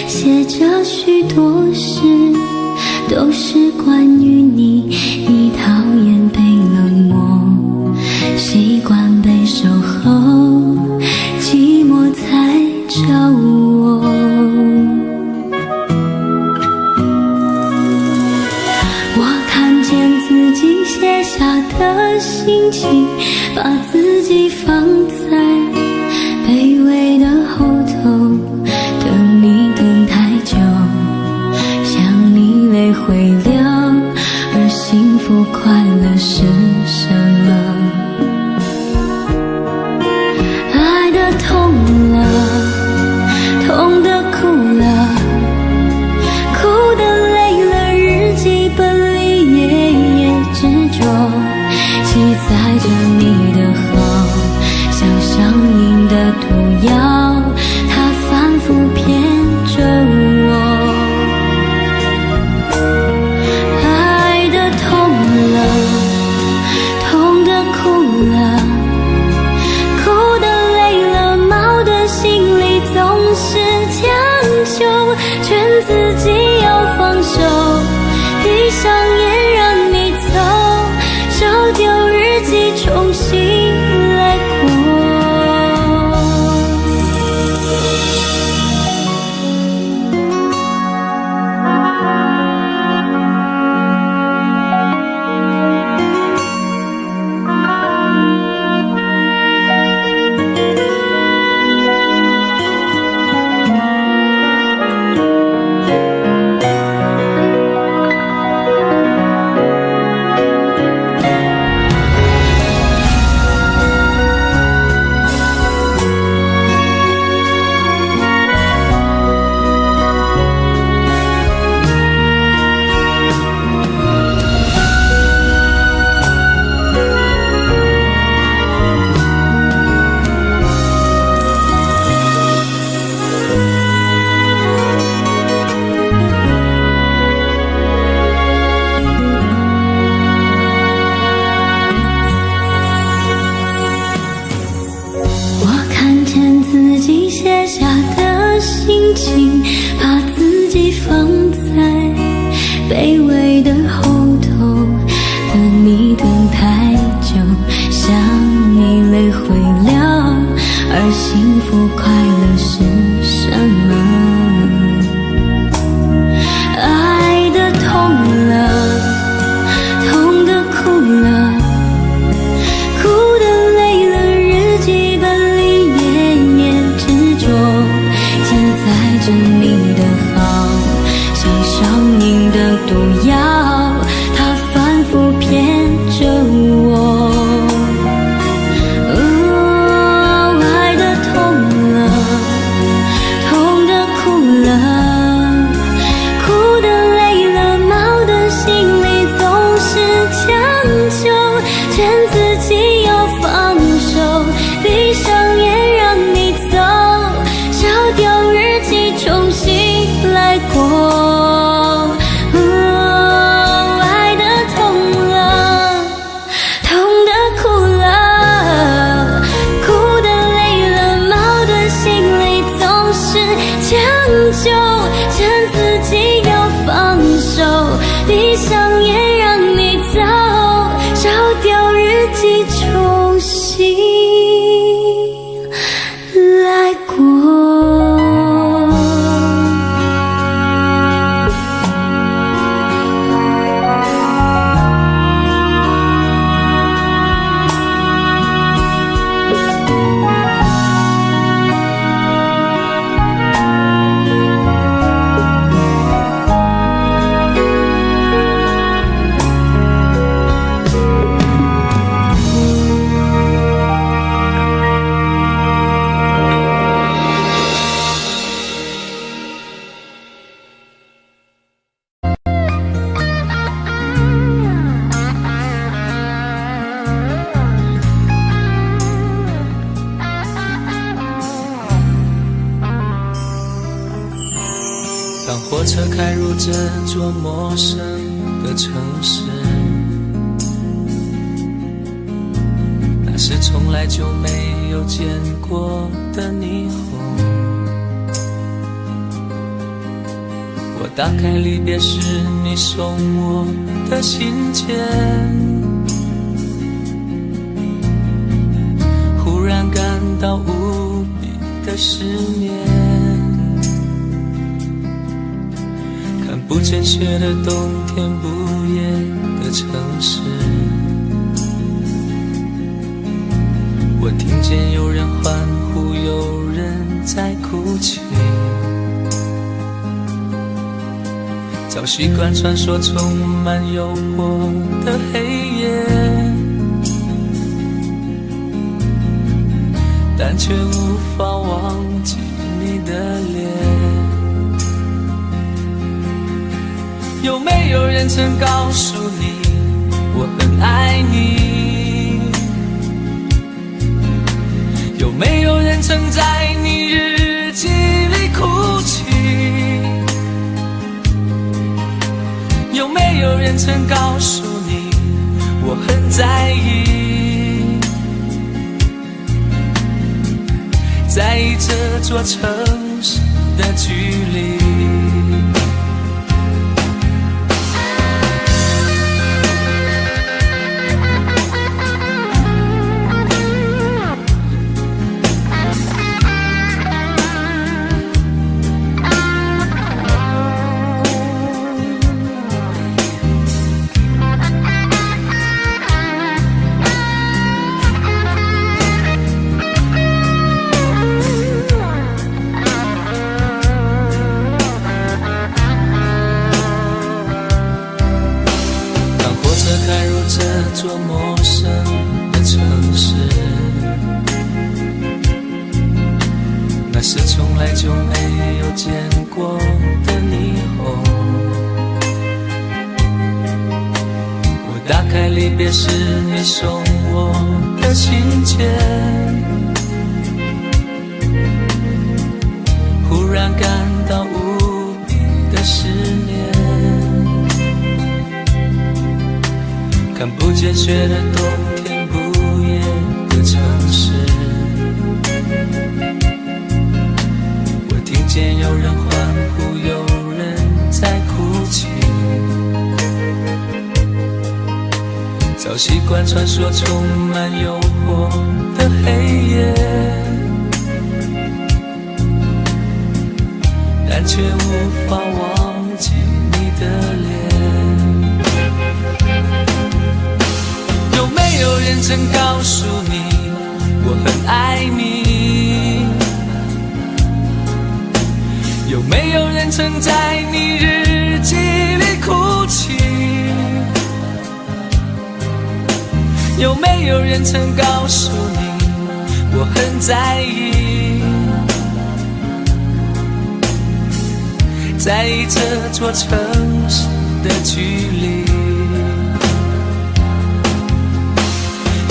写着许多事，都是关于你。你讨厌被冷漠，习惯被守候。情，把自己放在卑微的后头，等你等太久，想你泪会流，而幸福快乐是什么？爱的痛了，痛的哭了，哭的累了，日记本里夜夜执着，记载着你的好，像上瘾的毒药，它反复骗着我。爱的痛了，痛的哭了，哭的累了，毛的心里总是强求，劝自己要放手，闭上眼让你走，烧掉日记重新来过。把自己放在卑微的后头，等你等太久，想你泪会流，而幸福快乐是什么？爱的痛了，痛的哭了，哭的累了，日记本里夜夜执着，记载着你的好，像上瘾的毒药，它反复骗着我。爱的痛了，痛的哭了，哭的累了，毛的心里总是强求，劝自己要放手，闭上眼让你走，烧掉日记重新来过。爱的痛了，痛的哭了，哭的累了，毛的心里总是强求，劝自己要放手，闭上眼让你走，烧掉日记重新来过。当火车开入这座陌生的城市，那是从来就没有见过的霓虹。我打开离别时你送我的信件，忽然感到无比的失眠。不见雪的冬天，不夜的城市，我听见有人欢呼，有人在哭泣，早习惯穿梭充满诱惑的黑夜，但却无法忘记你的脸。有没有人曾告诉你我很爱你？有没有人曾在你日记里哭泣？有没有人曾告诉你我很在意？在意这座城市的距离。这座陌生的城市，那是从来就没有见过的霓虹。我打开离别时你送我的信件，忽然感到无比的思念。看不见雪的冬天，不夜的城市，我听见有人欢呼，有人在哭泣，早习惯穿梭充满诱惑的黑夜，但却无法忘记你的脸。有没有人曾告诉你我很爱你？有没有人曾在你日记里哭泣？有没有人曾告诉你我很在意？在意这座城市的距离。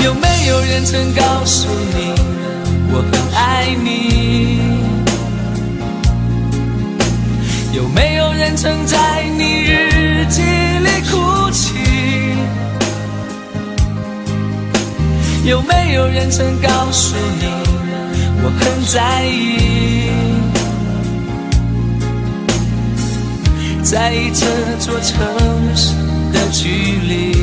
有没有人曾告诉你我很爱你？有没有人曾在你日记里哭泣？有没有人曾告诉你我很在意？在意这座城市的距离。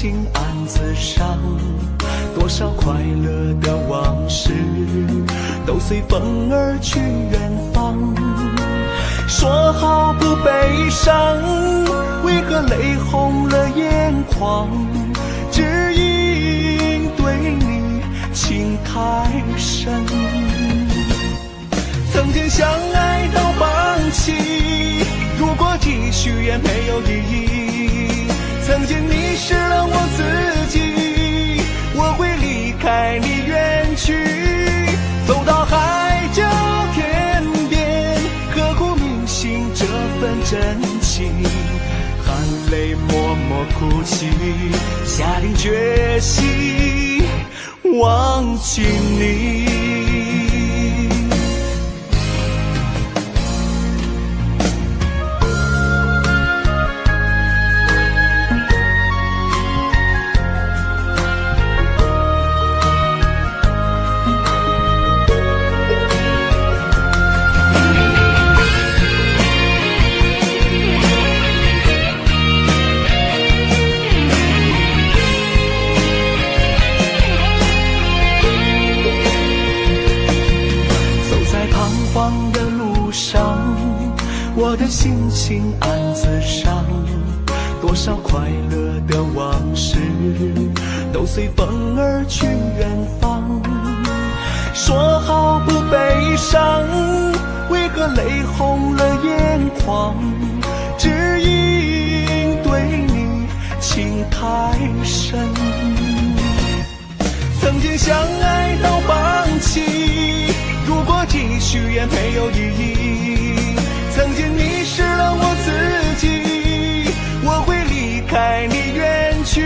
情暗自伤，多少快乐的往事都随风而去远方。说好不悲伤，为何泪红了眼眶？只因对你情太深。曾经相爱到放弃，如果继续也没有意义。曾经迷失了我自己，我会离开你远去，走到海角天边，刻骨铭心这份真情，含泪默默哭泣，下定决心忘记你。我的心情暗自伤，多少快乐的往事都随风而去远方。说好不悲伤，为何泪红了眼眶？只因对你情太深。曾经相爱到放弃，如果继续也没有意义。曾经迷失了我自己，我会离开你远去，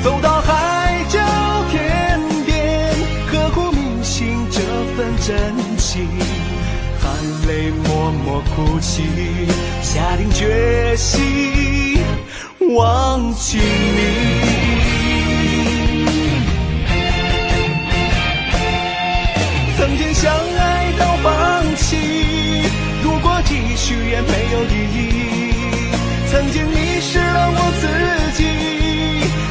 走到海角天边，刻骨铭心这份真情，含泪默默哭泣，下定决心忘记你。曾经相爱到放弃，如果继续也没有意义。曾经迷失了我自己，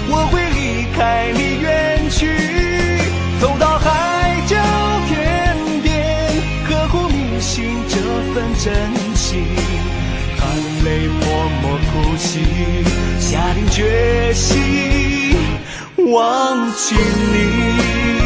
我会离开你远去，走到海角天边，刻骨铭心这份真情，含泪默默哭泣，下定决心忘记你。